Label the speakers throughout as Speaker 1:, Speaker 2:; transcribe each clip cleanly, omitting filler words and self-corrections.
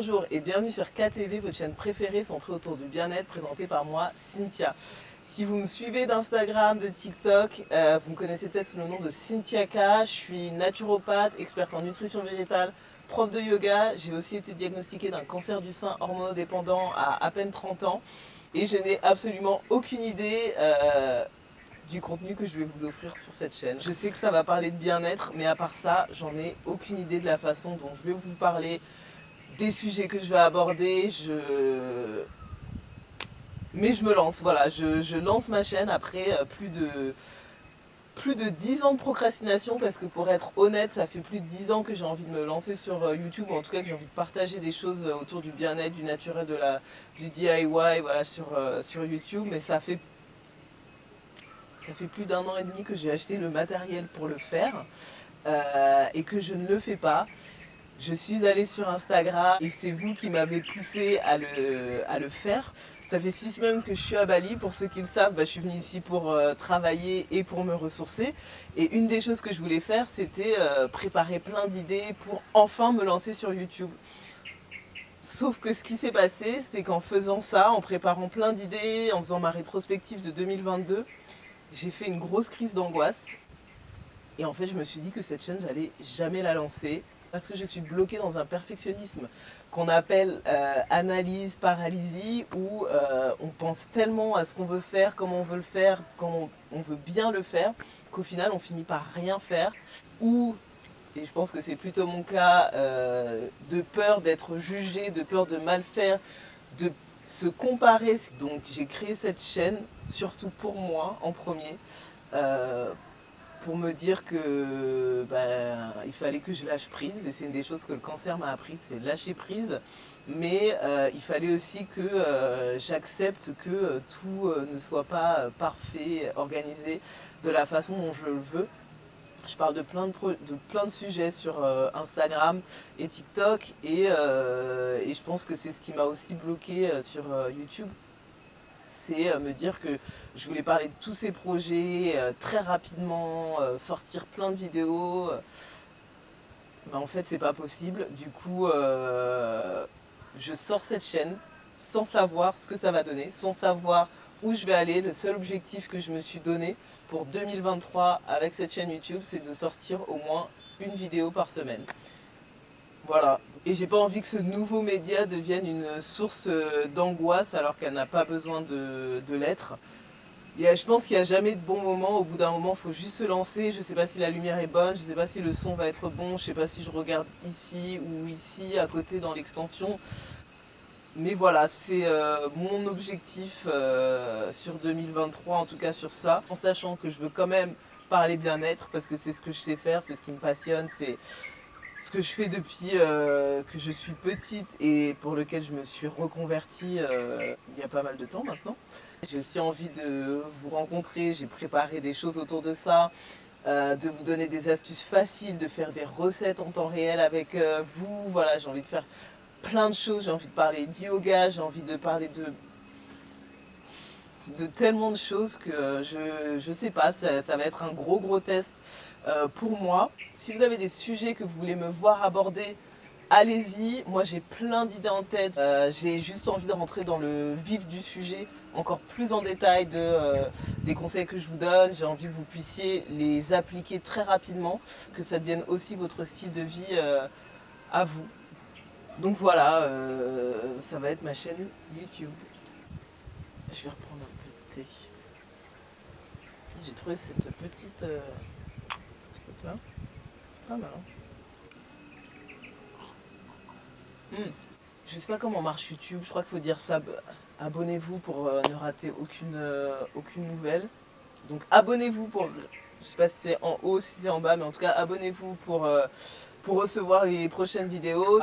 Speaker 1: Bonjour et bienvenue sur KTV, votre chaîne préférée centrée autour du bien-être, présentée par moi, Cynthia. Si vous me suivez d'Instagram, de TikTok, vous me connaissez peut-être sous le nom de Cynthia K. Je suis naturopathe, experte en nutrition végétale, prof de yoga. J'ai aussi été diagnostiquée d'un cancer du sein hormonodépendant à peine 30 ans. Et je n'ai absolument aucune idée du contenu que je vais vous offrir sur cette chaîne. Je sais que ça va parler de bien-être, mais à part ça, j'en ai aucune idée de la façon dont je vais vous parler, des sujets que je vais aborder. Mais je me lance, voilà, je lance ma chaîne après plus de 10 ans de procrastination, parce que pour être honnête, ça fait plus de 10 ans que j'ai envie de me lancer sur YouTube, ou en tout cas que j'ai envie de partager des choses autour du bien-être, du naturel, du DIY, voilà, sur YouTube, mais ça fait plus d'1 an et demi que j'ai acheté le matériel pour le faire et que je ne le fais pas. Je suis allée sur Instagram et c'est vous qui m'avez poussé à le faire. Ça fait 6 semaines que je suis à Bali. Pour ceux qui le savent, je suis venue ici pour travailler et pour me ressourcer. Et une des choses que je voulais faire, c'était préparer plein d'idées pour enfin me lancer sur YouTube. Sauf que ce qui s'est passé, c'est qu'en faisant ça, en préparant plein d'idées, en faisant ma rétrospective de 2022, j'ai fait une grosse crise d'angoisse. Et en fait, je me suis dit que cette chaîne, j'allais jamais la lancer parce que je suis bloquée dans un perfectionnisme qu'on appelle analyse, paralysie, où on pense tellement à ce qu'on veut faire, comment on veut le faire, comment on veut bien le faire, qu'au final, on finit par rien faire. Ou, et je pense que c'est plutôt mon cas, de peur d'être jugé, de peur de mal faire, de se comparer. Donc j'ai créé cette chaîne, surtout pour moi en premier, pour me dire que il fallait que je lâche prise, et c'est une des choses que le cancer m'a appris, c'est lâcher prise. Mais il fallait aussi que j'accepte que tout ne soit pas parfait, organisé de la façon dont je le veux. Je parle de plein de sujets sur Instagram et TikTok, et je pense que c'est ce qui m'a aussi bloqué sur YouTube. C'est me dire que je voulais parler de tous ces projets très rapidement, sortir plein de vidéos. En fait, c'est pas possible. Du coup, je sors cette chaîne sans savoir ce que ça va donner, sans savoir où je vais aller. Le seul objectif que je me suis donné pour 2023 avec cette chaîne YouTube, c'est de sortir au moins une vidéo par semaine. Voilà. Et j'ai pas envie que ce nouveau média devienne une source d'angoisse alors qu'elle n'a pas besoin de l'être. Je pense qu'il n'y a jamais de bon moment. Au bout d'un moment, il faut juste se lancer. Je ne sais pas si la lumière est bonne, je ne sais pas si le son va être bon, je ne sais pas si je regarde ici ou ici, à côté dans l'extension. Mais voilà, c'est mon objectif sur 2023, en tout cas sur ça, en sachant que je veux quand même parler bien-être, parce que c'est ce que je sais faire, c'est ce qui me passionne, c'est ce que je fais depuis que je suis petite et pour lequel je me suis reconvertie il y a pas mal de temps maintenant. J'ai aussi envie de vous rencontrer, j'ai préparé des choses autour de ça, de vous donner des astuces faciles, de faire des recettes en temps réel avec vous. Voilà, j'ai envie de faire plein de choses, j'ai envie de parler de yoga, j'ai envie de parler de tellement de choses que je sais pas, ça va être un gros test pour moi. Si vous avez des sujets que vous voulez me voir aborder, allez-y. Moi j'ai plein d'idées en tête, j'ai juste envie de rentrer dans le vif du sujet, encore plus en détail des conseils que je vous donne. J'ai envie que vous puissiez les appliquer très rapidement, que ça devienne aussi votre style de vie à vous. Donc voilà, ça va être ma chaîne YouTube. Je vais reprendre un peu de thé. J'ai trouvé cette petite truc là, c'est pas mal. Je sais pas comment marche YouTube, je crois qu'il faut dire ça. Abonnez-vous pour ne rater aucune nouvelle. Donc abonnez-vous pour, je sais pas si c'est en haut, si c'est en bas, mais en tout cas abonnez-vous pour recevoir les prochaines vidéos.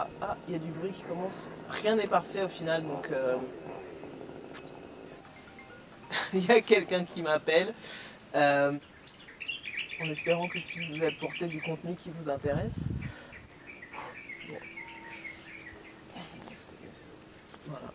Speaker 1: Il y a du bruit qui commence. Rien n'est parfait au final, donc il y a quelqu'un qui m'appelle. En espérant que je puisse vous apporter du contenu qui vous intéresse. Bon. Voilà.